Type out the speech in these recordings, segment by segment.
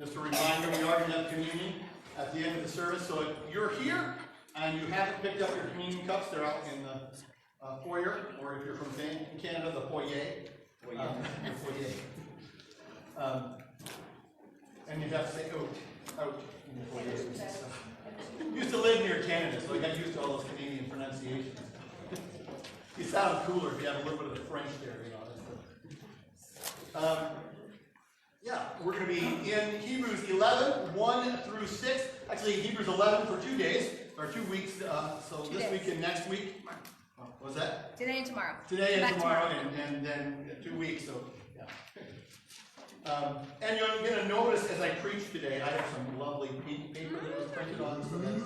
Just a reminder, we are going to have communion at the end of the service. So if you're here and you haven't picked up your communion cups, they're out in the foyer, or if you're from Canada, the foyer. The foyer. And you have to say out in the foyer. Used to live near Canada, so I got used to all those Canadian pronunciations. You sound cooler if you have a little bit of the French there, you know. Yeah, we're going to be in Hebrews 11, 1 through 6. Actually, Hebrews 11 for 2 days, or 2 weeks. So this week and next week. What was that? Today and tomorrow. Today and tomorrow, and then 2 weeks. So, yeah. And you're going to notice as I preach today, I have some lovely paper that was printed on. So that's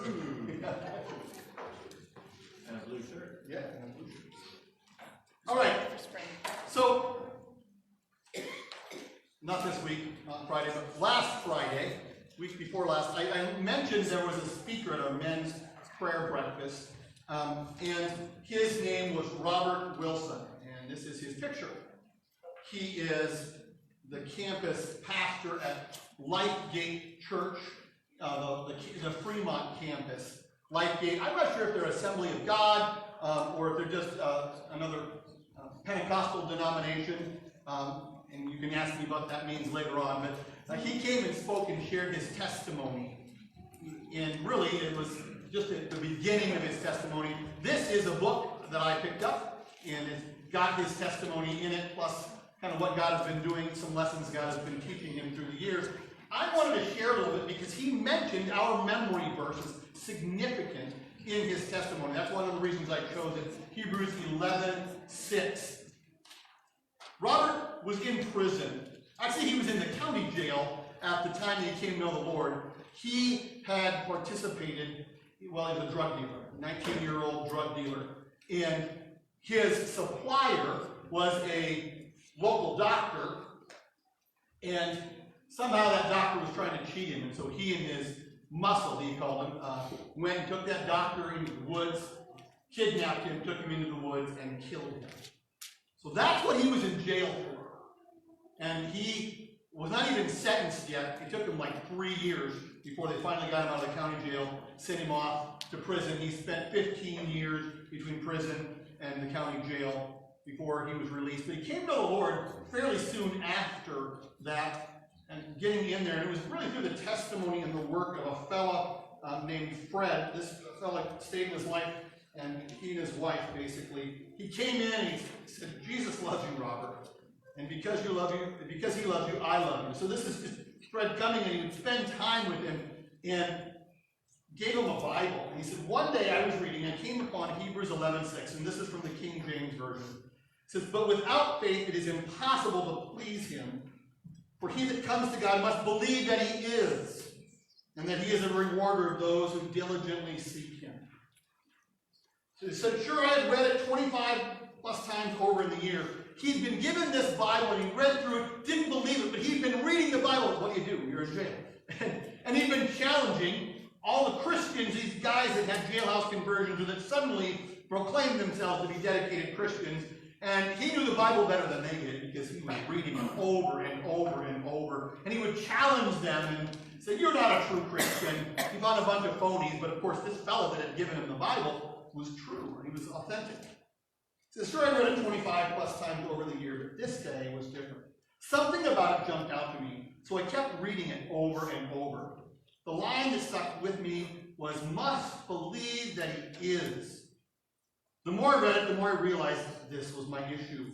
and a blue shirt. Yeah, and a blue shirt. All right. So, not this week, not Friday, but last Friday, week before last, I mentioned there was a speaker at our men's prayer breakfast, and his name was Robert Wilson, and this is his picture. He is the campus pastor at Lifegate Church, the Fremont campus. Lifegate, I'm not sure if they're Assembly of God, or if they're just another Pentecostal denomination. And you can ask me what that means later on, but he came and spoke and shared his testimony. And really, it was just at the beginning of his testimony. This is a book that I picked up, and it's got his testimony in it, plus kind of what God has been doing, some lessons God has been teaching him through the years. I wanted to share a little bit because he mentioned our memory verses, significant in his testimony. That's one of the reasons I chose it. Hebrews 11:6. Robert was in prison. Actually, he was in the county jail at the time that he came to know the Lord. He had participated, well, he was a drug dealer, 19-year-old drug dealer. And his supplier was a local doctor, and somehow that doctor was trying to cheat him. And so he and his muscle, he called him, went and took that doctor into the woods, kidnapped him, took him into the woods, and killed him. So that's what he was in jail for. And he was not even sentenced yet. It took him like 3 years before they finally got him out of the county jail, sent him off to prison. He spent 15 years between prison and the county jail before he was released. But he came to the Lord fairly soon after that and getting in there. And it was really through the testimony and the work of a fellow named Fred. This fellow stayed in his life, and he and his wife, basically, he came in and he said, Jesus loves you, Robert. And because he loves you, I love you. So this is just Fred coming, and he would spend time with him and gave him a Bible. And he said, one day I was reading, I came upon Hebrews 11:6, and this is from the King James Version. It says, but without faith it is impossible to please him. For he that comes to God must believe that he is, and that he is a rewarder of those who diligently seek him. So he said, sure, I had read it 25 plus times over in the year. He'd been given this Bible, and he read through it, didn't believe it, but he'd been reading the Bible. What do you do? You're in jail. And he'd been challenging all the Christians, these guys that had jailhouse conversions, or that suddenly proclaimed themselves to be dedicated Christians. And he knew the Bible better than they did because he was reading it over and over and over. And he would challenge them and say, you're not a true Christian. He found a bunch of phonies, but of course this fellow that had given him the Bible was true. He was authentic. He says, sure, I read it 25 plus times over the year, but this day was different. Something about it jumped out to me, so I kept reading it over and over. The line that stuck with me was, must believe that he is. The more I read it, the more I realized this was my issue.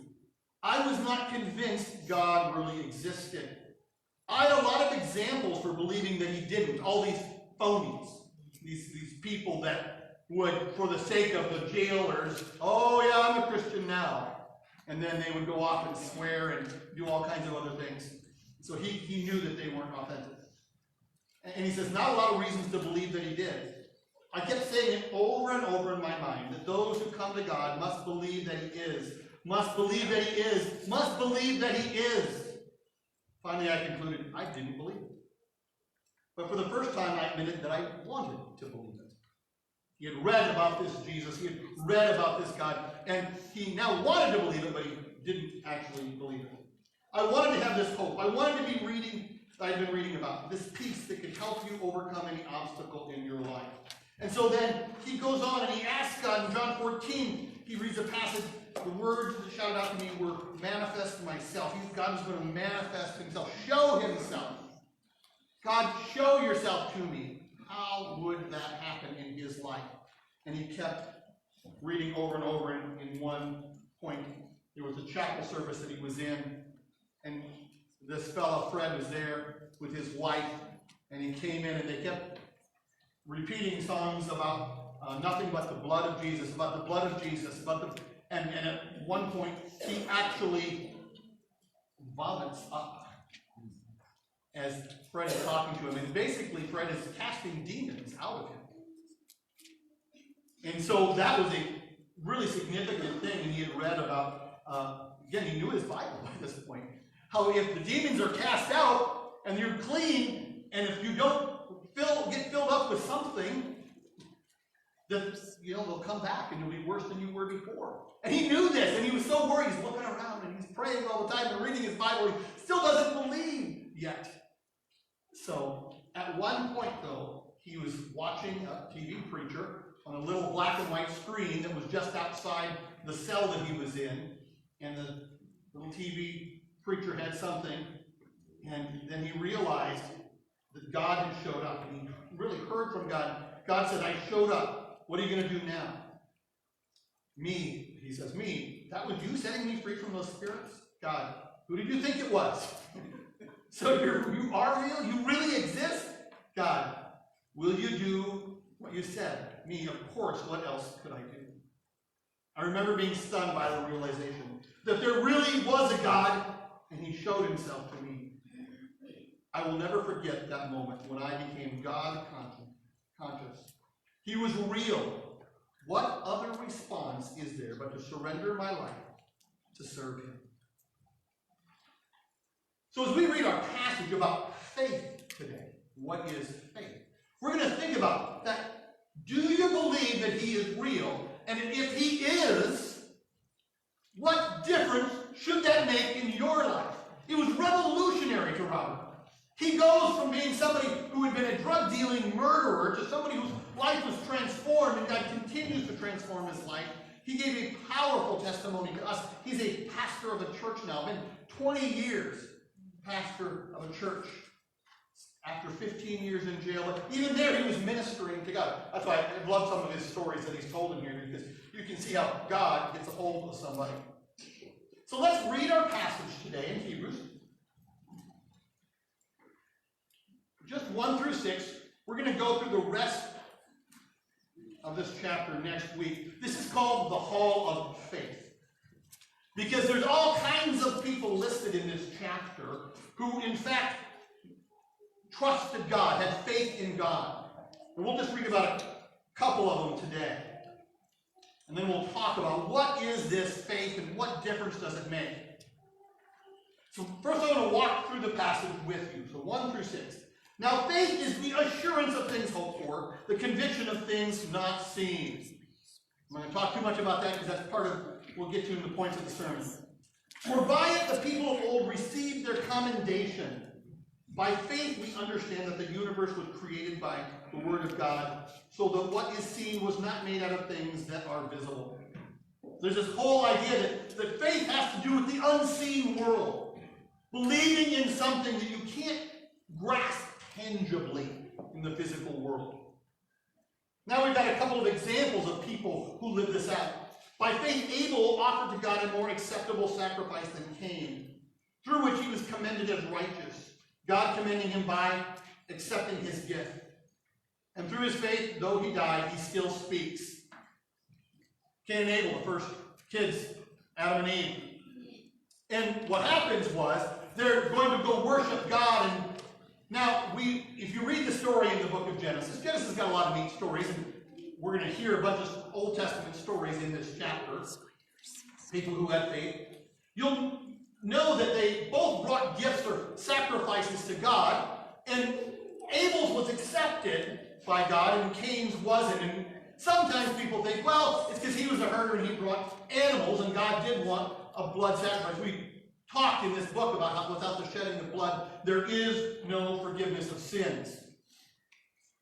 I was not convinced God really existed. I had a lot of examples for believing that he didn't. All these phonies, these people that would, for the sake of the jailers, oh yeah, I'm a Christian now. And then they would go off and swear and do all kinds of other things. So he knew that they weren't authentic. And he says, not a lot of reasons to believe that he did. I kept saying it over and over in my mind, that those who come to God must believe that he is, must believe that he is, must believe that he is. Finally, I concluded, I didn't believe it. But for the first time, I admitted that I wanted to believe it. He had read about this Jesus, he had read about this God, and he now wanted to believe it, but he didn't actually believe it. I wanted to have this hope. I wanted to be reading that I've been reading about. This peace that can help you overcome any obstacle in your life. And so then he goes on and he asks God in John 14, he reads a passage, the words that shouted out to me were manifest myself. God is going to manifest himself, show himself. God, show yourself to me. How would that happen in his life? And he kept reading over and over. In one point, there was a chapel service that he was in, and this fellow Fred was there with his wife, and he came in and they kept repeating songs about nothing but the blood of Jesus, about the blood of Jesus, and at one point he actually vomits up as Fred is talking to him, and basically Fred is casting demons out of him. And so that was a really significant thing, and he had read about, again, he knew his Bible at this point, how if the demons are cast out and you're clean, and if you don't get filled up with something, that they'll come back and you'll be worse than you were before. And he knew this, and he was so worried. He's looking around and he's praying all the time and reading his Bible. He still doesn't believe yet. So at one point, though, he was watching a TV preacher on a little black and white screen that was just outside the cell that he was in, and the little TV preacher had something, and then he realized that God had showed up, and he really heard from God. God said, I showed up. What are you going to do now? Me, he says, me, that was you setting me free from those spirits? God, who did you think it was? So you are real? You really exist? God, will you do what you said? Me, of course, what else could I do? I remember being stunned by the realization that there really was a God, and he showed himself to me. I will never forget that moment when I became God conscious. He was real. What other response is there but to surrender my life to serve him? So as we read our passage about faith today, what is faith? We're going to think about that. Do you believe that he is real? And if he is, what difference should that make in your life? It was revolutionary to Robert. He goes from being somebody who had been a drug-dealing murderer to somebody whose life was transformed, and God continues to transform his life. He gave a powerful testimony to us. He's a pastor of a church now, been 20 years pastor of a church. After 15 years in jail, but even there he was ministering to God. That's why I love some of his stories that he's told in here, because you can see how God gets a hold of somebody. So let's read our passage today in Hebrews. Just 1 through 6. We're going to go through the rest of this chapter next week. This is called the Hall of Faith, because there's all kinds of people listed in this chapter who, in fact, trusted God, had faith in God. And we'll just read about a couple of them today. And then we'll talk about what is this faith and what difference does it make. So first I want to walk through the passage with you. So 1 through 6. Now faith is the assurance of things hoped for, the conviction of things not seen. I'm not going to talk too much about that because that's part of, we'll get to in the points of the sermon. For by it the people of old received their commendation. By faith we understand that the universe was created by the word of God, so that what is seen was not made out of things that are visible. There's this whole idea that faith has to do with the unseen world. Believing in something that you can't grasp tangibly in the physical world. Now we've got a couple of examples of people who live this out. By faith Abel offered to God a more acceptable sacrifice than Cain, through which he was commended as righteous, God commending him by accepting his gift. And through his faith, though he died, he still speaks. Cain and Abel, the first kids, Adam and Eve. And what happens was, they're going to go worship God. And now, if you read the story in the book of Genesis has got a lot of neat stories, and we're going to hear a bunch of Old Testament stories in this chapter. People who had faith. You'll know that they both brought gifts or sacrifices to God, and Abel's was accepted by God and Cain's wasn't. And sometimes people think, well, it's because he was a herder and he brought animals, and God did want a blood sacrifice. We talked in this book about how without the shedding of blood, blood, there is no forgiveness of sins.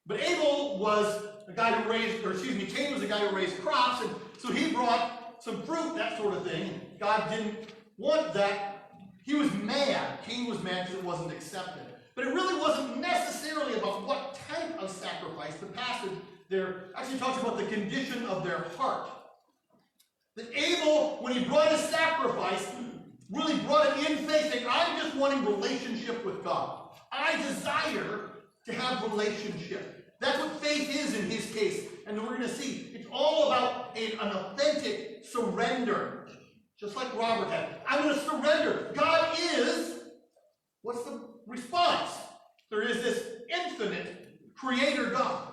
But Abel was a guy who raised, Cain was a guy who raised crops, and so he brought some fruit, that sort of thing. God didn't want that. He was mad. Cain was mad because it wasn't accepted. But it really wasn't necessarily about what type of sacrifice. The passage there actually talks about the condition of their heart. That Abel, when he brought his sacrifice, really brought it in faith, saying, I'm just wanting relationship with God. I desire to have relationship. That's what faith is in his case. And we're going to see, it's all about an authentic surrender. Just like Robert had. I'm going to surrender. God is, what's the response? There is this infinite creator God.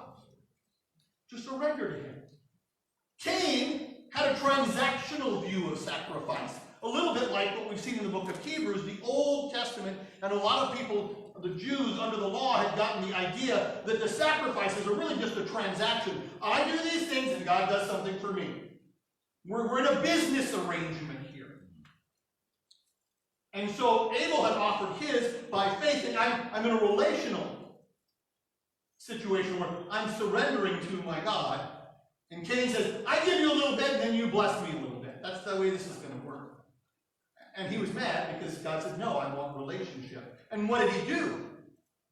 Just surrender to him. Cain had a transactional view of sacrifice. A little bit like what we've seen in the book of Hebrews, the Old Testament, and a lot of people, the Jews under the law, had gotten the idea that the sacrifices are really just a transaction. I do these things and God does something for me. We're in a business arrangement here. And so Abel had offered his by faith, and I'm in a relational situation where I'm surrendering to my God. And Cain says, I give you a little bit and then you bless me a little bit. That's the way this is going to work. And he was mad because God said, no, I want relationship. And what did he do?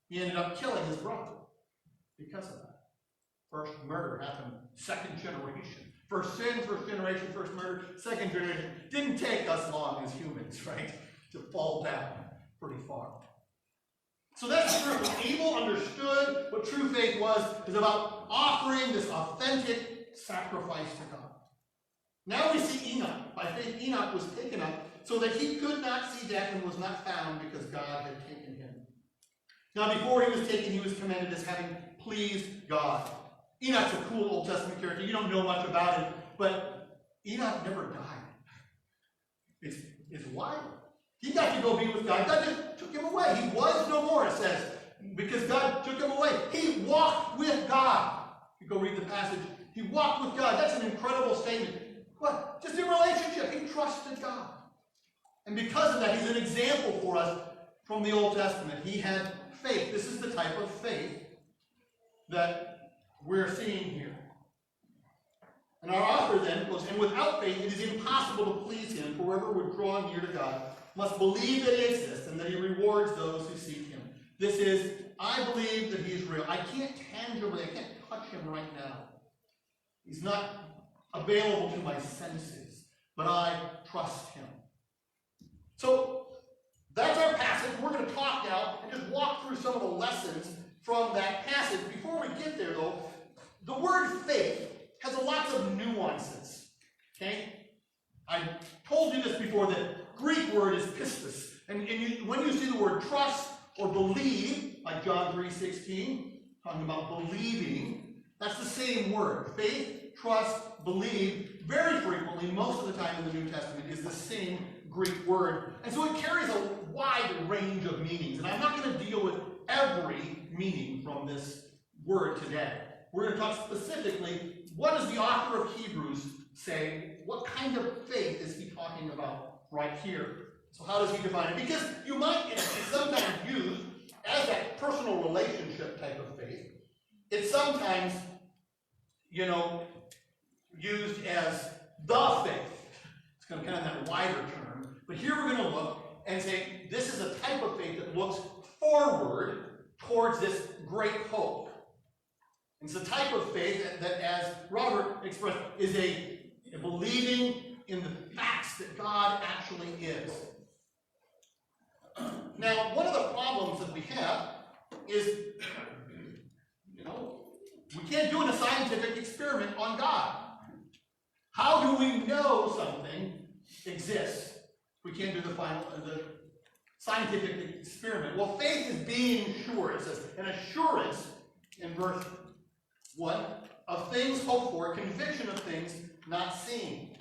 He ended up killing his brother because of that. First murder happened, second generation. First sin, first generation, first murder, second generation. Didn't take us long as humans, right, to fall down pretty far. So that's true. Abel understood what true faith was, is about offering this authentic sacrifice to God. Now we see Enoch. By faith, Enoch was taken up so that he could not see death and was not found because God had taken him. Now before he was taken, he was commended as having pleased God. Enoch's a cool Old Testament character. You don't know much about him, but Enoch never died. It's wild. He got to go be with God. God just took him away. He was no more, it says, because God took him away. He walked with God. You go read the passage. He walked with God. That's an incredible statement. What? Just in relationship. He trusted God. And because of that, he's an example for us from the Old Testament. He had faith. This is the type of faith that we're seeing here. And our author then goes, and without faith it is impossible to please him, for whoever would draw near to God must believe that he exists and that he rewards those who seek him. This is, I believe that he is real. I can't touch him right now. He's not available to my senses, but I trust him. So that's our passage. We're going to talk now and just walk through some of the lessons from that passage. Before we get there, though, the word faith has lots of nuances. Okay? I told you this before. The Greek word is pistis. And when you see the word trust or believe, like John 3:16, talking about believing, that's the same word. Faith, trust, believe, very frequently, most of the time in the New Testament, is the same Greek word. And so it carries a wide range of meanings. And I'm not going to deal with every meaning from this word today. We're going to talk specifically, what does the author of Hebrews say? What kind of faith is he talking about right here? So how does he define it? Because you might, it's sometimes used as that personal relationship type of faith. It's sometimes, used as the faith. It's kind of that wider term. But here we're going to look and say, this is a type of faith that looks forward towards this great hope. It's a type of faith that, as Robert expressed, is a believing in the facts that God actually is. Now, one of the problems that we have is, we can't do a scientific experiment on God. How do we know something exists? We can't do the scientific experiment. Well, faith is being sure. It says, an assurance in verse 1 of things hoped for, conviction of things not seen.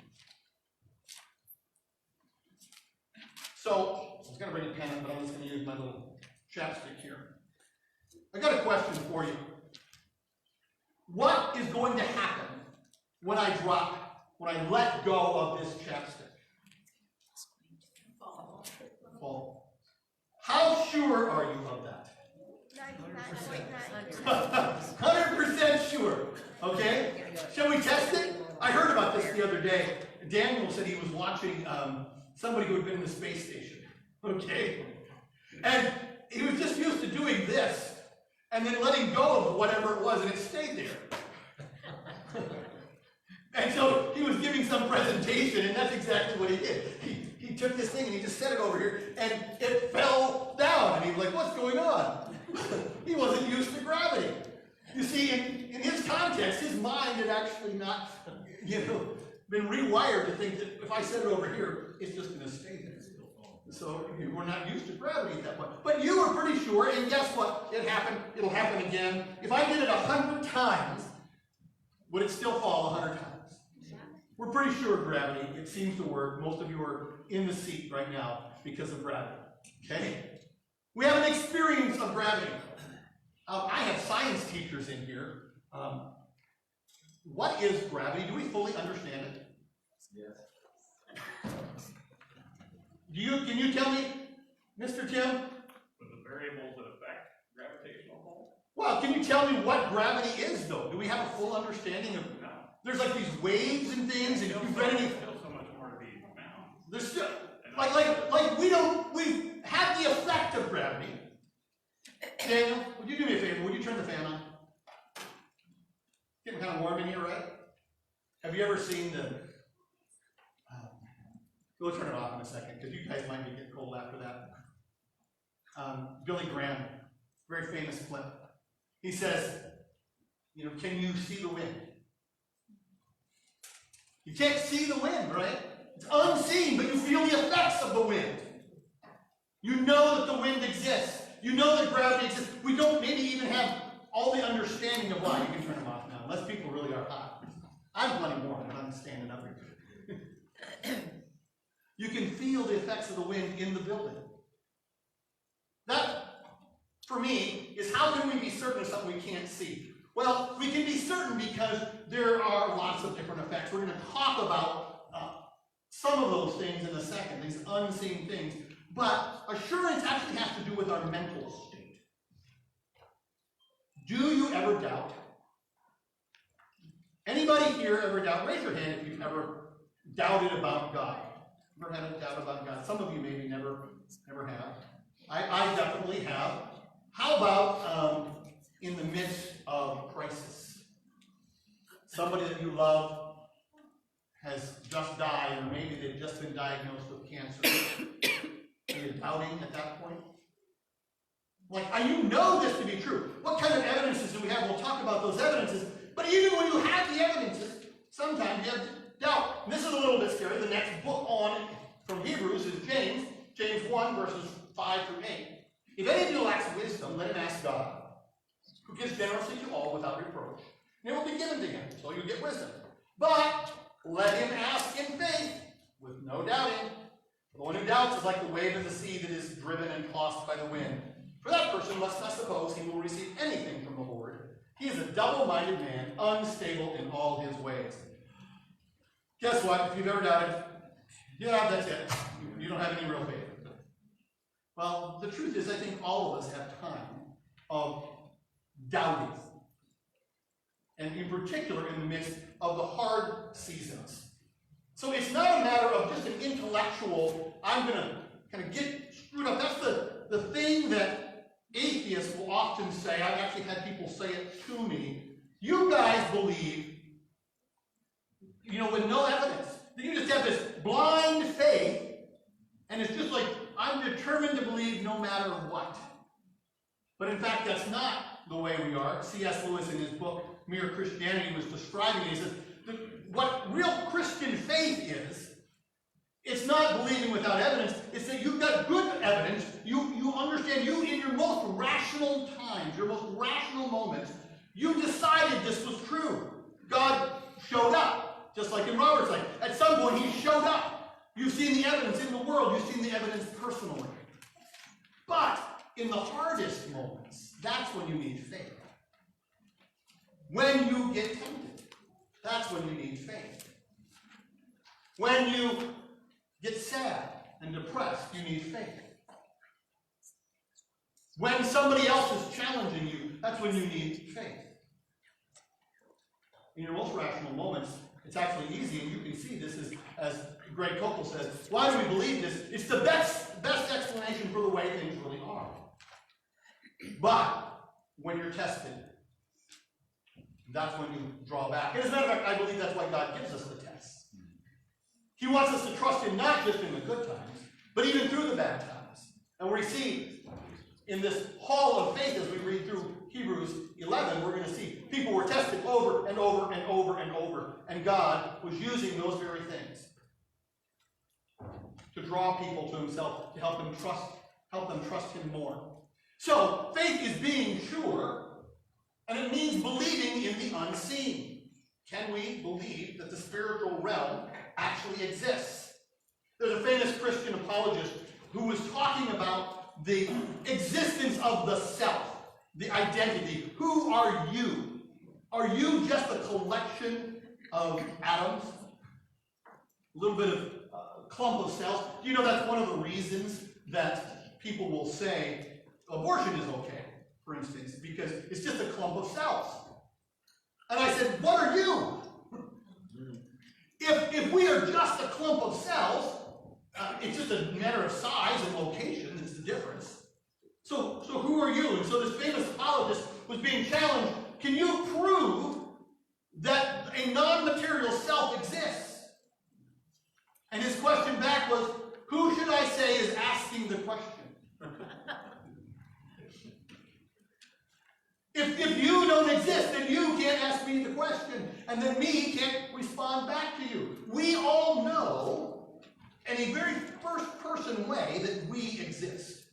So, I was going to bring a pen, but I'm just going to use my little chapstick here. I got a question for you. What is going to happen when I let go of this chapstick? Fall. How sure are you of that? 100% sure. Okay? Shall we test it? I heard about this the other day. Daniel said he was watching somebody who had been in the space station. Okay? And he was just used to doing this and then letting go of whatever it was, and it stayed there. And so he was giving some presentation, and that's exactly what he did. He took this thing and he just set it over here, and it fell down. And he was like, what's going on? He wasn't used to gravity. You see, in his context, his mind had actually not, been rewired to think that if I set it over here, it's just going to stay there. So we're not used to gravity at that point. But you were pretty sure, and guess what? It happened. It'll happen again. If I did it 100 times, would it still fall 100 times? We're pretty sure gravity, it seems to work. Most of you are in the seat right now because of gravity. Okay? We have an experience of gravity. I have science teachers in here. What is gravity? Do we fully understand it? Yes. Can you tell me, Mr. Tim? With the variables that affect gravitational pull? Well, can you tell me what gravity is, though? Do we have a full understanding of? No. There's like these waves and things, and if you've read any. There's still so much more to be found. There's still like we have the effect of gravity. Daniel, would you do me a favor? Would you turn the fan on? Getting kind of warm in here, right? Have you ever seen the? We'll turn it off in a second because you guys might be getting cold after that. Billy Graham, very famous clip. He says, can you see the wind? You can't see the wind, right? It's unseen, but you feel the effects of the wind. You know that the wind exists. You know that gravity exists. We don't maybe even have all the understanding of why. You can turn them off now, unless people really are hot. I'm plenty warm when I'm standing up here. You can feel the effects of the wind in the building. That, for me, is how can we be certain of something we can't see? Well, we can be certain because there are lots of different effects. We're going to talk about some of those things in a second, these unseen things. But assurance actually has to do with our mental state. Do you ever doubt? Anybody here ever doubt? Raise your hand if you've ever doubted about God. Ever had a doubt about God? Some of you maybe never have. I definitely have. How about in the midst of crisis? Somebody that you love has just died, or maybe they've just been diagnosed with cancer. Are you doubting at that point? You know this to be true. What kind of evidences do we have? We'll talk about those evidences. But even when you have the evidences, sometimes you have doubt. And this is a little bit scary. The next book on from Hebrews is James. James 1, verses 5 through 8. If any of you lacks wisdom, let him ask God, who gives generously to all without reproach, and it will be given to him, so you get wisdom. But let him ask in faith, with no doubting. The one who doubts is like the wave of the sea that is driven and tossed by the wind. For that person must not suppose he will receive anything from the Lord. He is a double-minded man, unstable in all his ways. Guess what? If you've ever doubted, yeah, that's it. You don't have any real faith. Well, the truth is, I think all of us have time of doubting. And in particular, in the midst of the hard seasons. So it's not a matter of just an intellectual, I'm going to kind of get screwed up. That's the thing that atheists will often say. I've actually had people say it to me. You guys believe, with no evidence. You just have this blind faith, and it's just like, I'm determined to believe no matter what. But in fact, that's not the way we are. C.S. Lewis, in his book, Mere Christianity, was describing it. He says, what real Christian faith is, it's not believing without evidence. It's that you've got good evidence. You understand, in your most rational times, your most rational moments, you decided this was true. God showed up, just like in Robert's life. At some point, he showed up. You've seen the evidence in the world. You've seen the evidence personally. But in the hardest moments, that's when you need faith. When you get tempted, that's when you need faith. When you get sad and depressed, you need faith. When somebody else is challenging you, that's when you need faith. In your most rational moments, it's actually easy, and you can see this as Greg Koppel says, why do we believe this? It's the best explanation for the way things really are. But when you're tested, that's when you draw back. And as a matter of fact, I believe that's why God gives us the tests. He wants us to trust Him not just in the good times, but even through the bad times. And we see in this hall of faith, as we read through Hebrews 11, we're going to see people were tested over and over and over and over. And God was using those very things to draw people to Himself, to help them trust Him more. So, faith is being sure, and it means believing in the unseen. Can we believe that the spiritual realm actually exists? There's a famous Christian apologist who was talking about the existence of the self, the identity. Who are you? Are you just a collection of atoms? A little bit of a clump of cells? Do you know that's one of the reasons that people will say abortion is okay, for instance, because it's just a clump of cells. And I said, what are you? If we are just a clump of cells, it's just a matter of size and location, it's the difference. So who are you? And so this famous apologist was being challenged, can you prove that a non-material self exists? And his question back was, who should I say is asking the question? If you don't exist, then you can't ask me the question, and then me can't respond back to you. We all know, in a very first-person way, that we exist,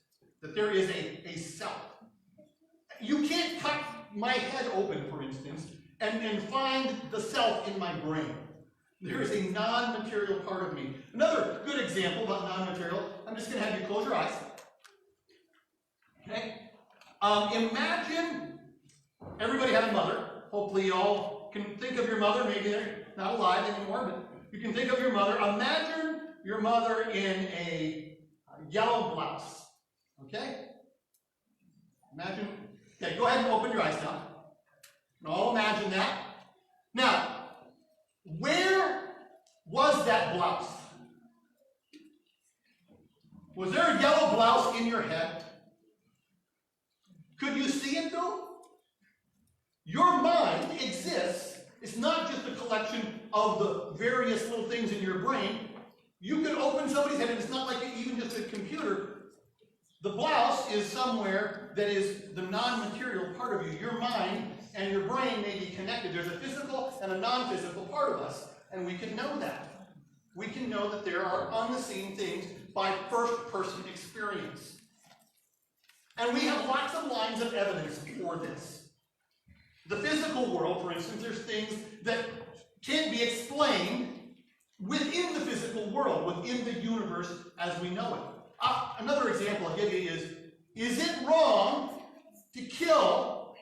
that there is a self. You can't cut my head open, for instance, and find the self in my brain. There is a non-material part of me. Another good example about non-material, I'm just going to have you close your eyes. Okay? Imagine everybody had a mother. Hopefully you all can think of your mother. Maybe they're not alive anymore, but you can think of your mother. Imagine your mother in a yellow blouse. Okay? Imagine. Okay, go ahead and open your eyes now. You can all imagine that. Now, where was that blouse? Was there a yellow blouse in your head? Could you see it though? Your mind exists. It's not just a collection of the various little things in your brain. You could open somebody's head, and it's not like even just a computer. The blouse is somewhere that is the non-material part of you. Your mind and your brain may be connected. There's a physical and a non-physical part of us, and we can know that. We can know that there are unseen things by first-person experience. And we have lots of lines of evidence for this. The physical world, for instance, there's things that can't be explained within the physical world, within the universe as we know it. Another example I'll give you is it wrong to kill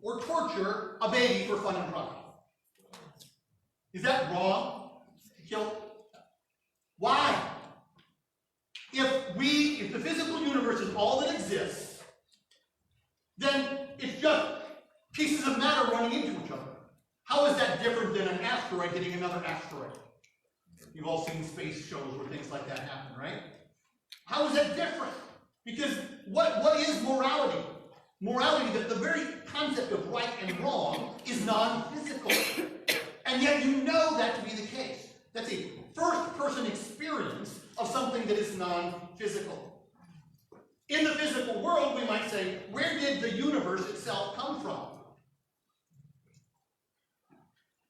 or torture a baby for fun and profit? Is that wrong to kill? Why? If the physical universe is all that exists, then it's just pieces of matter running into each other. How is that different than an asteroid hitting another asteroid? You've all seen space shows where things like that happen, right? How is that different? Because what is morality? Morality, that the very concept of right and wrong is non-physical. And yet you know that to be the case. That's a first-person experience of something that is non-physical. In the physical world, we might say, where did the universe itself come from?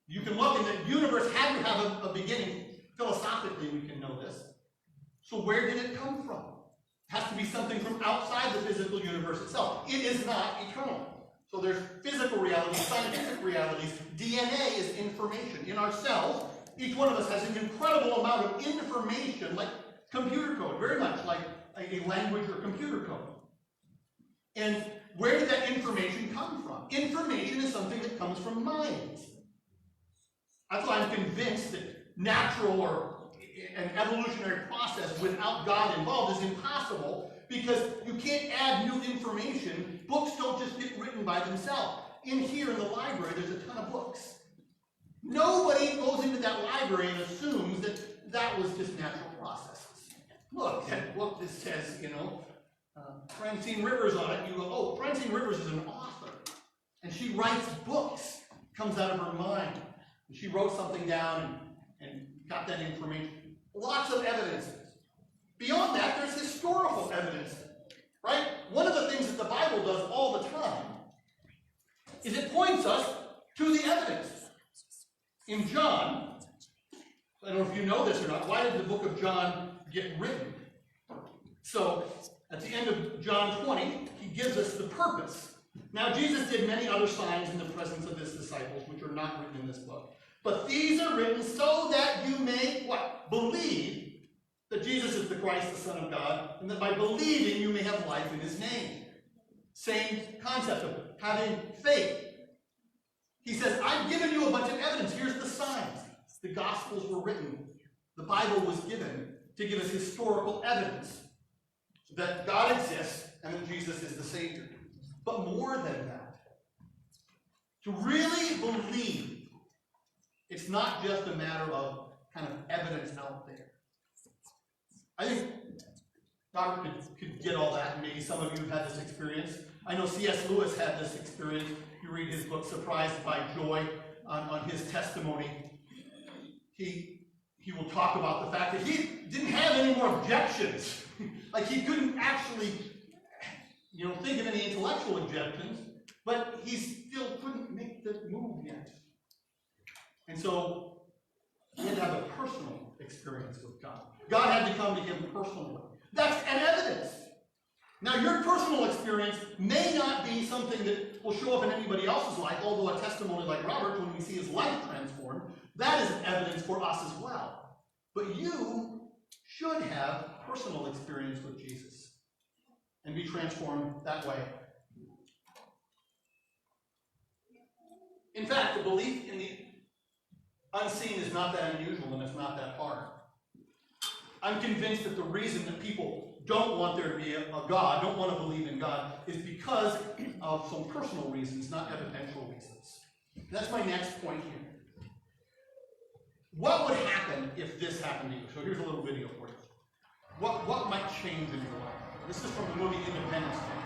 You can look, and the universe had to have a beginning. Philosophically, we can know this. So where did it come from? It has to be something from outside the physical universe itself. It is not eternal. So there's physical realities, scientific realities. DNA is information. In our cells, each one of us has an incredible amount of information, like computer code, very much like a language or computer code. And where did that information come from? Information is something that comes from minds. That's why I'm convinced that natural or an evolutionary process without God involved is impossible, because you can't add new information. Books don't just get written by themselves. In here in the library, there's a ton of books. Nobody goes into that library and assumes that that was just natural processes. Look, that book that says, Francine Rivers on it, you go, oh, Francine Rivers is an author. And she writes books, comes out of her mind. And she wrote something down and got that information. Lots of evidence. Beyond that, there's historical evidence, right? One of the things that the Bible does all the time is it points us to the evidence. In John, I don't know if you know this or not, why did the book of John get written? So, at the end of John 20, he gives us the purpose. Now, Jesus did many other signs in the presence of his disciples, which are not written in this book. But these are written so that you may, what? Believe that Jesus is the Christ, the Son of God, and that by believing you may have life in his name. Same concept of having faith. He says, I've given you a bunch of evidence. Here's the signs. The Gospels were written. The Bible was given to give us historical evidence that God exists and that Jesus is the Savior. But more than that, to really believe, it's not just a matter of kind of evidence out there. I think Robert could get all that, and maybe some of you have had this experience. I know C.S. Lewis had this experience. You read his book, Surprised by Joy, on his testimony. He will talk about the fact that he didn't have any more objections. Like he couldn't actually, think of any intellectual objections, but he still couldn't make the move yet. And so he had to have a personal experience with God. God had to come to him personally. That's an evidence. Now, your personal experience may not be something that will show up in anybody else's life, although a testimony like Robert, when we see his life transformed, that is evidence for us as well. But you should have personal experience with Jesus and be transformed that way. In fact, the belief in the unseen is not that unusual and it's not that hard. I'm convinced that the reason that people don't want there to be a God, don't want to believe in God, is because of some personal reasons, not evidential reasons. That's my next point here. What would happen if this happened to you? So here's a little video for you. What might change in your life? This is from the movie Independence Day.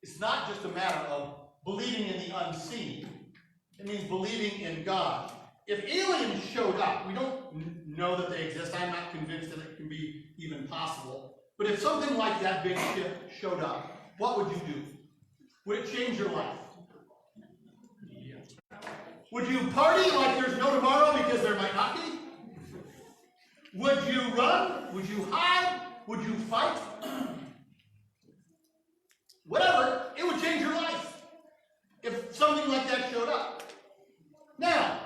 It's not just a matter of believing in the unseen. It means believing in God. If aliens showed up, we don't know that they exist. I'm not convinced that it can be even possible. But if something like that big ship showed up, what would you do? Would it change your life? Yeah. Would you party like there's no tomorrow because there might not be? Would you run? Would you hide? Would you fight? Whatever, it would change your life if something like that showed up. Now,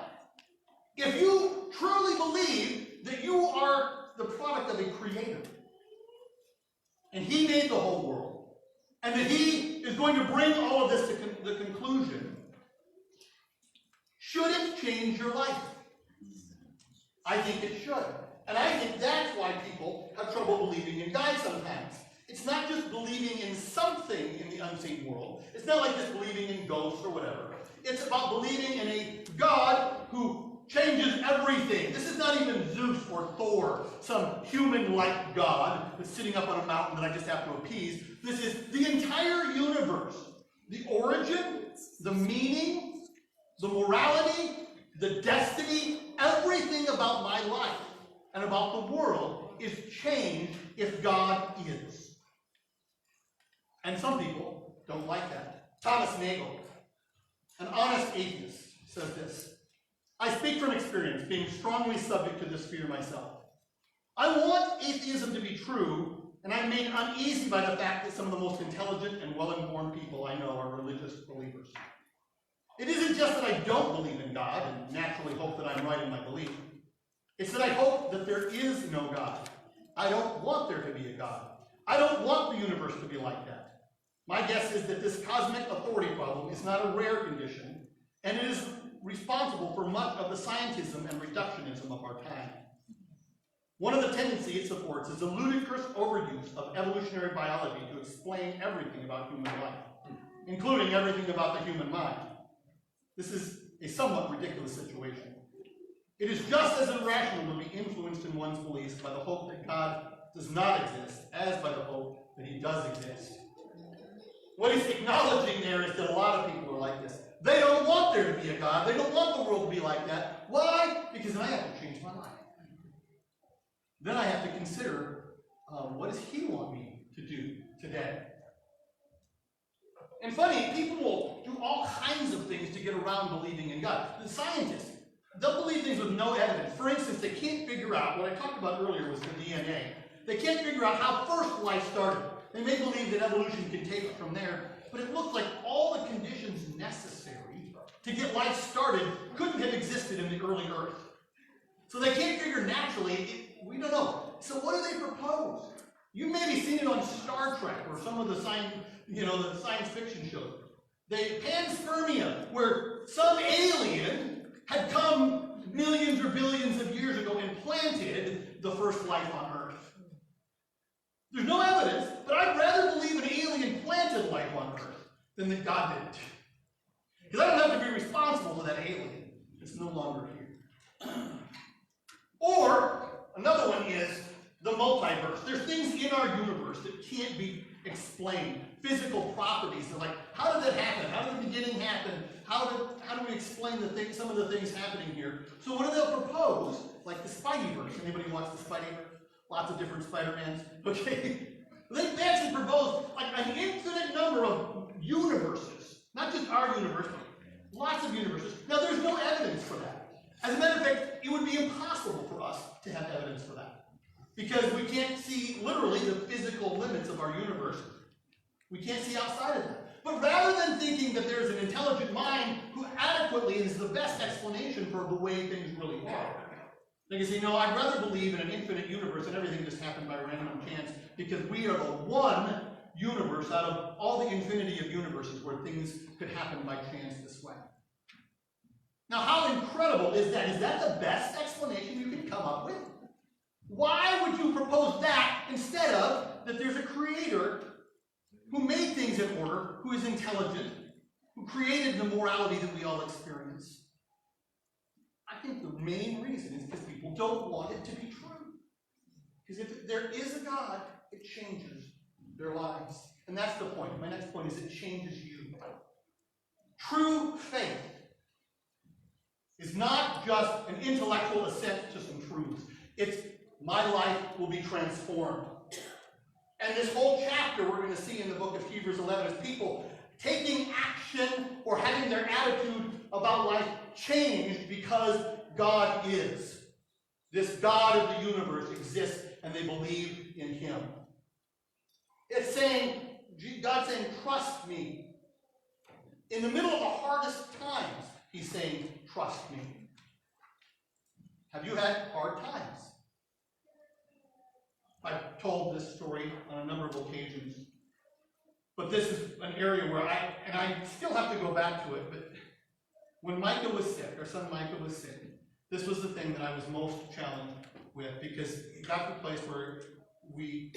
if you truly believe that you are the product of a creator, and he made the whole world, and that he is going to bring all of this to the conclusion, should it change your life? I think it should. And I think that's why people have trouble believing in God sometimes. It's not just believing in something in the unseen world. It's not like just believing in ghosts or whatever. It's about believing in a God who changes everything. This is not even Zeus or Thor, some human-like God that's sitting up on a mountain that I just have to appease. This is the entire universe. The origin, the meaning, the morality, the destiny, everything about my life and about the world is changed if God is. And some people don't like that. Thomas Nagel, an honest atheist, says this: I speak from experience, being strongly subject to this fear myself. I want atheism to be true, and I'm made uneasy by the fact that some of the most intelligent and well-informed people I know are religious believers. It isn't just that I don't believe in God and naturally hope that I'm right in my belief. It's that I hope that there is no God. I don't want there to be a God. I don't want the universe to be like that. My guess is that this cosmic authority problem is not a rare condition, and it is responsible for much of the scientism and reductionism of our time. One of the tendencies it supports is the ludicrous overuse of evolutionary biology to explain everything about human life, including everything about the human mind. This is a somewhat ridiculous situation. It is just as irrational to be influenced in one's beliefs by the hope that God does not exist as by the hope that he does exist. What he's acknowledging there is that a lot of people are like this. They don't want there to be a God. They don't want the world to be like that. Why? Because then I have to change my life. Then I have to consider, what does he want me to do today? And funny, people will do all kinds of things to get around believing in God. The scientists, they'll believe things with no evidence. For instance, they can't figure out, what I talked about earlier was the DNA. They can't figure out how first life started. They may believe that evolution can take it from there, but it looks like all the conditions necessary to get life started couldn't have existed in the early Earth. So they can't figure naturally, we don't know. So what do they propose? You may be seen it on Star Trek or some of the science fiction shows. Panspermia, where some alien had come millions or billions of years ago and planted the first life on Earth. There's no evidence, but I'd rather believe an alien planted life on Earth than that God did it. Because I don't have to be responsible for that alien. It's no longer here. Or, another one is the multiverse. There's things in our universe that can't be explained. Physical properties. They're like, how did that happen? How did the beginning happen? How do we explain some of the things happening here? So what do they propose? Like the Spideyverse. Anybody watch the Spideyverse? Lots of different Spider-Mans. Okay. They actually propose like an infinite number of universes. Not just our universe, but lots of universes. Now there's no evidence for that. As a matter of fact, it would be impossible for us to have evidence for that. Because we can't see literally the physical limits of our universe. We can't see outside of that. But rather than thinking that there's an intelligent mind who adequately is the best explanation for the way things really are, they can say, no, I'd rather believe in an infinite universe and everything just happened by random chance because we are the one universe out of all the infinity of universes where things could happen by chance this way. Now, how incredible is that? Is that the best explanation you can come up with? Why would you propose that instead of that there's a creator who made things in order, who is intelligent, who created the morality that we all experience? I think the main reason is because people don't want it to be true. Because if there is a God, it changes their lives. And that's the point. My next point is it changes you. True faith is not just an intellectual assent to some truths. It's my life will be transformed. And this whole chapter we're going to see in the book of Hebrews 11 is people taking action or having their attitude about life changed because God is. This God of the universe exists and they believe in him. It's saying, God's saying, trust me. In the middle of the hardest times, he's saying, trust me. Have you had hard times? I've told this story on a number of occasions, but this is an area where I still have to go back to it, but when Micah was sick, our son Micah was sick, this was the thing that I was most challenged with, because it got to the place where we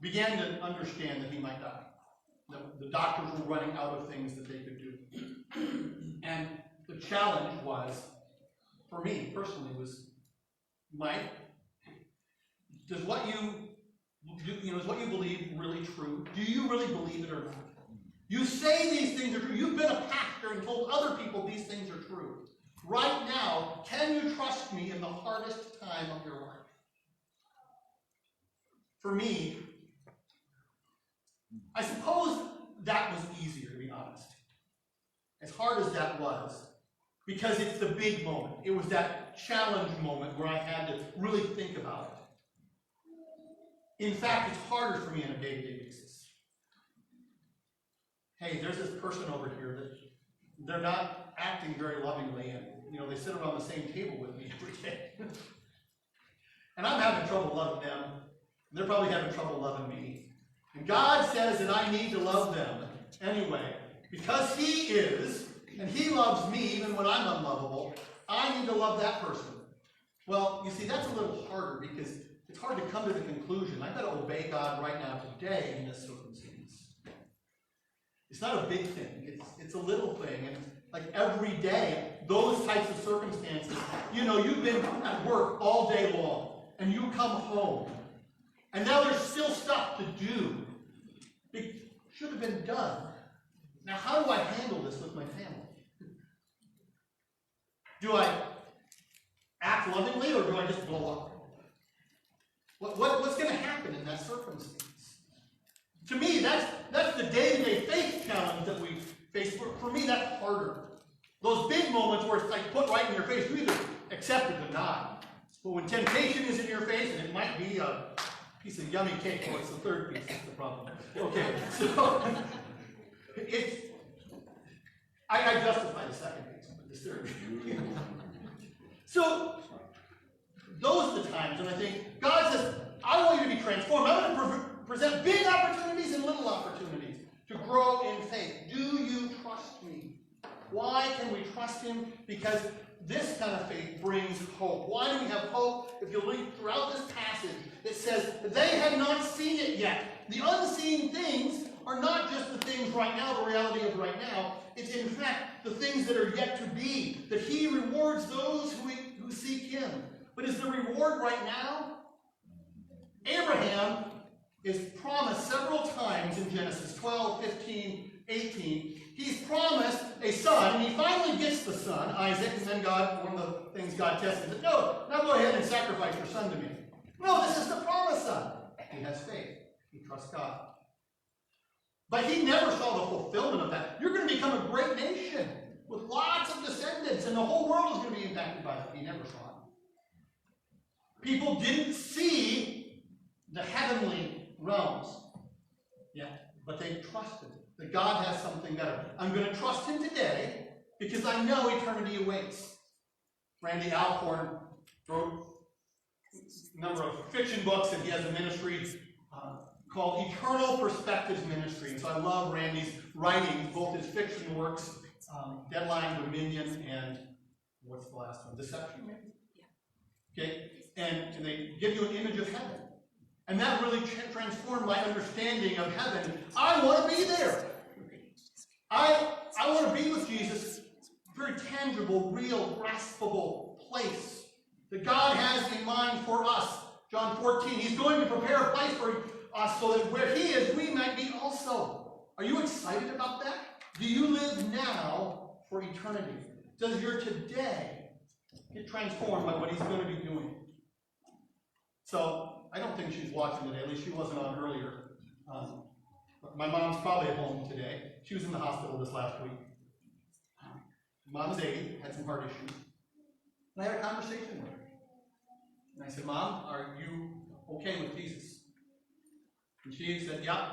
began to understand that he might die. The doctors were running out of things that they could do. And the challenge was, for me personally, was, Mike, is what you believe really true? Do you really believe it or not? You say these things are true. You've been a pastor and told other people these things are true. Right now, can you trust me in the hardest time of your life? For me, I suppose that was easier, to be honest. As hard as that was, because it's the big moment. It was that challenge moment where I had to really think about it. In fact, it's harder for me on a day-to-day basis. Hey, there's this person over here that they're not acting very lovingly, and they sit around the same table with me every day. And I'm having trouble loving them. They're probably having trouble loving me. And God says that I need to love them anyway. Because He is, and He loves me even when I'm unlovable, I need to love that person. Well, you see, that's a little harder because it's hard to come to the conclusion, I've got to obey God right now today in this circumstance. It's not a big thing. It's a little thing. And like every day, those types of circumstances, you've been at work all day long, and you come home, and now there's still stuff to do. It should have been done. Now, how do I handle this with my family? Do I act lovingly, or do I just blow up? What's going to happen in that circumstance? To me, that's the day-to-day faith challenge that we face. For me, that's harder. Those big moments where it's like put right in your face, you either accept it or not. But when temptation is in your face, and it might be a piece of yummy cake, it's the third piece that's the problem. Okay, so I justify the second piece, but this third. So those are the times when I think God says, I want you to be transformed. I want to present big opportunities and little opportunities to grow in faith. Do you trust me? Why can we trust Him? Because this kind of faith brings hope. Why do we have hope? If you read throughout this passage, it says they had not seen it yet. The unseen things are not just the things right now, the reality of right now. It's in fact the things that are yet to be, that He rewards those who seek Him. But is the reward right now? Abraham is promised several times in Genesis 12, 15, 18. He's promised a son, and he finally gets the son, Isaac, and then one of the things God tested is, no, now go ahead and sacrifice your son to me. No, this is the promised son. He has faith. He trusts God. But he never saw the fulfillment of that. You're going to become a great nation with lots of descendants, and the whole world is going to be impacted by that. He never saw it. People didn't see the heavenly realms yet, but they trusted that God has something better. I'm going to trust Him today because I know eternity awaits. Randy Alcorn wrote a number of fiction books, and he has a ministry called Eternal Perspectives Ministry. And so I love Randy's writing, both his fiction works, Deadline, Dominion, and what's the last one? Deception, maybe? Yeah. Okay? And they give you an image of heaven. And that really transformed my understanding of heaven. I want to be there. I want to be with Jesus. A very tangible, real, graspable place that God has in mind for us. John 14, He's going to prepare a place for us so that where He is, we might be also. Are you excited about that? Do you live now for eternity? Does your today get transformed by what He's going to be doing? So, I don't think she's watching today. At least she wasn't on earlier. My mom's probably at home today. She was in the hospital this last week. Mom's 80, had some heart issues. And I had a conversation with her. And I said, Mom, are you okay with Jesus? And she said, yeah.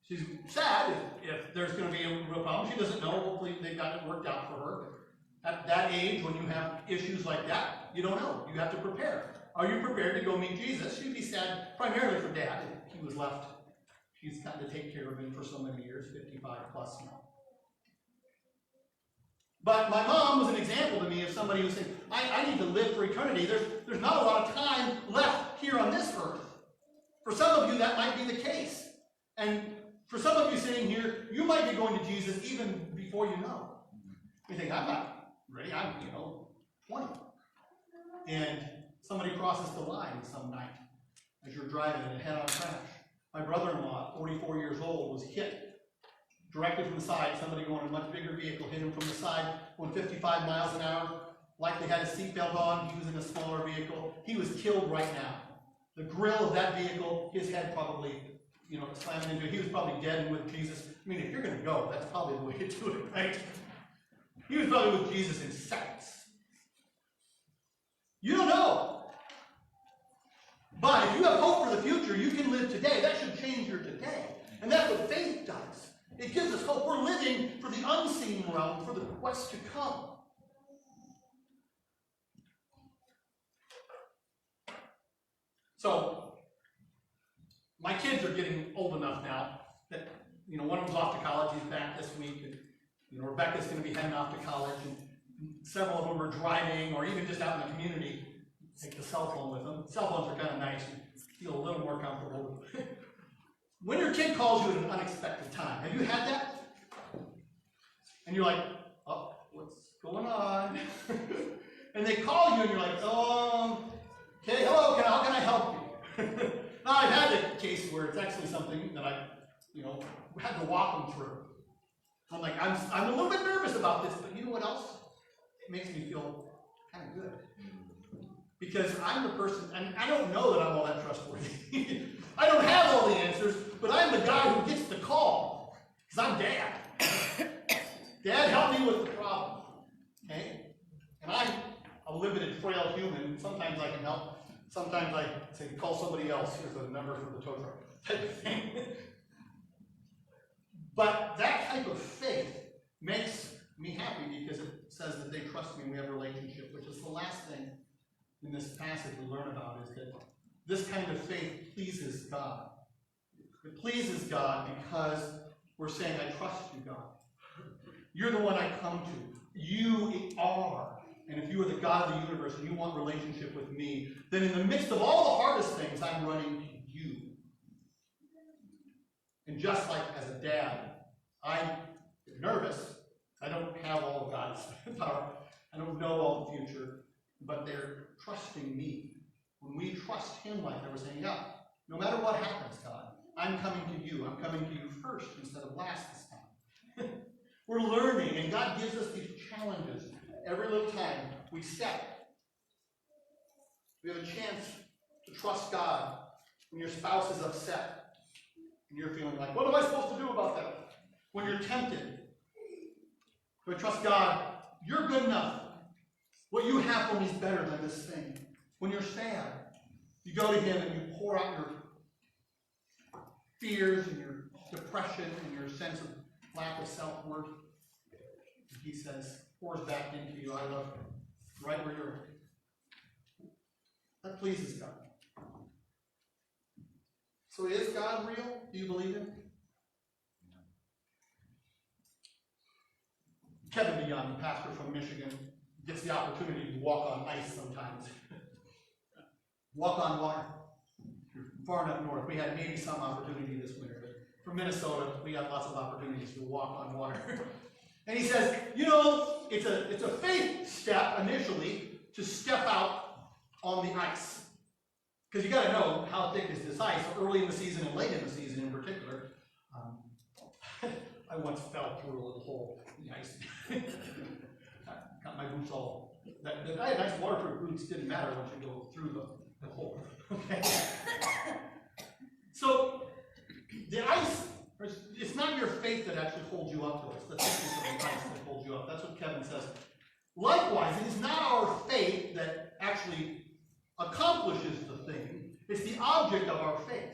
She's sad if there's going to be a real problem. She doesn't know. Hopefully they've got it worked out for her. But at that age, when you have issues like that, you don't know. You have to prepare. Are you prepared to go meet Jesus? She'd be sad primarily for Dad. He was left. She's gotten to take care of him for so many years, 55 plus now. But my mom was an example to me of somebody who said, I need to live for eternity. There's not a lot of time left here on this earth. For some of you, that might be the case. And for some of you sitting here, you might be going to Jesus even before you know. You think, I'm not ready, I'm, 20. And somebody crosses the line some night as you're driving in a head-on crash. My brother-in-law, 44 years old, was hit directly from the side. Somebody going in a much bigger vehicle hit him from the side, going 55 miles an hour. Likely had his seatbelt on. He was in a smaller vehicle. He was killed right now. The grill of that vehicle, his head probably, slamming into it. He was probably dead and with Jesus. I mean, if you're going to go, that's probably the way to do it, right? He was probably with Jesus in seconds. You don't know. But if you have hope for the future, you can live today. That should change your today. And that's what faith does. It gives us hope. We're living for the unseen realm, for the quest to come. So, my kids are getting old enough now that, one of them's off to college. He's back this week. And, Rebecca's going to be heading off to college. And several of them are driving or even just out in the community. Take the cell phone with them. Cell phones are kind of nice. You feel a little more comfortable. When your kid calls you at an unexpected time, have you had that? And you're like, oh, what's going on? And they call you and you're like, okay, hello, how can I help you? Now, I've had a case where it's actually something that I, had to walk them through. I'm like, I'm a little bit nervous about this, but you know what else? It makes me feel kind of good. Because I'm the person, and I don't know that I'm all that trustworthy. I don't have all the answers, but I'm the guy who gets the call. Because I'm Dad. Dad, help me with the problem. Okay? And I'm a limited, frail human. Sometimes I can help. Sometimes I say, call somebody else. Here's the number for the tow truck. Type of thing. But that type of faith makes me happy because it says that they trust me and we have a relationship, which is the last thing in this passage we learn about, is that this kind of faith pleases God. It pleases God because we're saying, I trust you, God. You're the one I come to. You are. And if you are the God of the universe and you want relationship with me, then in the midst of all the hardest things, I'm running to you. And just like as a dad, I'm nervous. I don't have all of God's power. I don't know all the future. But they're trusting me. When we trust him like that, we're saying, yeah, no matter what happens, God, I'm coming to you. I'm coming to you first instead of last this time. We're learning, and God gives us these challenges every little time we step. We have a chance to trust God when your spouse is upset and you're feeling like, what am I supposed to do about that? When you're tempted, but trust God, you're good enough. What you have for me is better than this thing. When you're sad, you go to him and you pour out your fears and your depression and your sense of lack of self-worth. And he says, pours back into you, I love you, right where you're at. That pleases God. So is God real? Do you believe him? Kevin DeYoung, pastor from Michigan, gets the opportunity to walk on ice sometimes. Walk on water. You're far enough north. We had maybe some opportunity this winter, but from Minnesota, we got lots of opportunities to walk on water. And he says, it's a faith step initially to step out on the ice. Because you got to know how thick is this ice, early in the season and late in the season in particular. I once fell through a little hole in the ice. Got my boots all. I had nice waterproof boots, didn't matter once you go through the hole. Okay. So the ice, it's not your faith that actually holds you up to it. It's the thickness of the ice that holds you up. That's what Kevin says. Likewise, it is not our faith that actually accomplishes the thing. It's the object of our faith.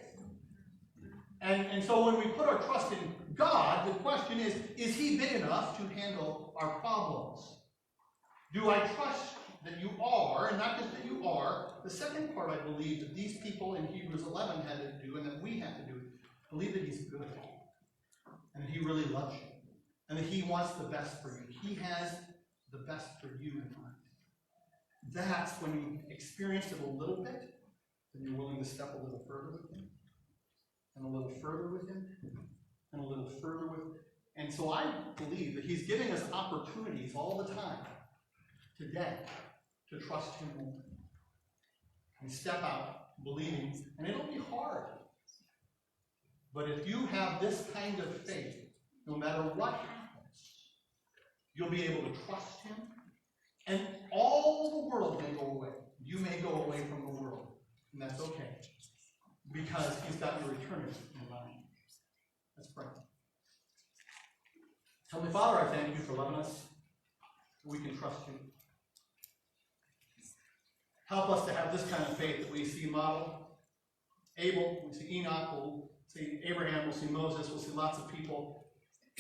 And so when we put our trust in God, the question is he big enough to handle our problems? Do I trust that you are, and not just that you are? The second part I believe that these people in Hebrews 11 had to do, and that we have to do, believe that he's good, and that he really loves you, and that he wants the best for you. He has the best for you in mind. That's when you experience it a little bit, then you're willing to step a little further with him. and a little further with him, and a little further with him. And so I believe that he's giving us opportunities all the time today to trust him more. And step out believing, and it'll be hard. But if you have this kind of faith, no matter what happens, you'll be able to trust him, and all the world may go away. You may go away from the world, and that's okay, because he's got your eternity in mind. Let's pray. Heavenly Father, I thank you for loving us. We can trust you. Help us to have this kind of faith that we see modeled. Abel, we see Enoch, we'll see Abraham, we'll see Moses, we'll see lots of people.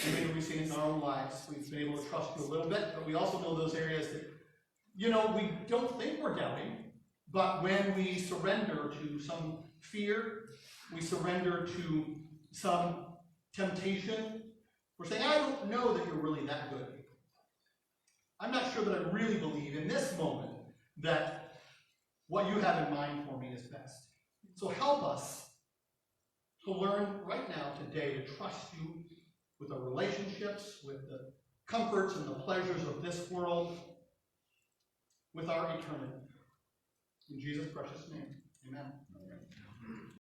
And maybe we've seen it in our own lives. We've been able to trust you a little bit, but we also know those areas that, we don't think we're doubting, but when we surrender to some fear, we surrender to some temptation, we're saying, I don't know that you're really that good. I'm not sure that I really believe in this moment that what you have in mind for me is best. So help us to learn right now, today, to trust you with our relationships, with the comforts and the pleasures of this world, with our eternity. In Jesus' precious name, amen.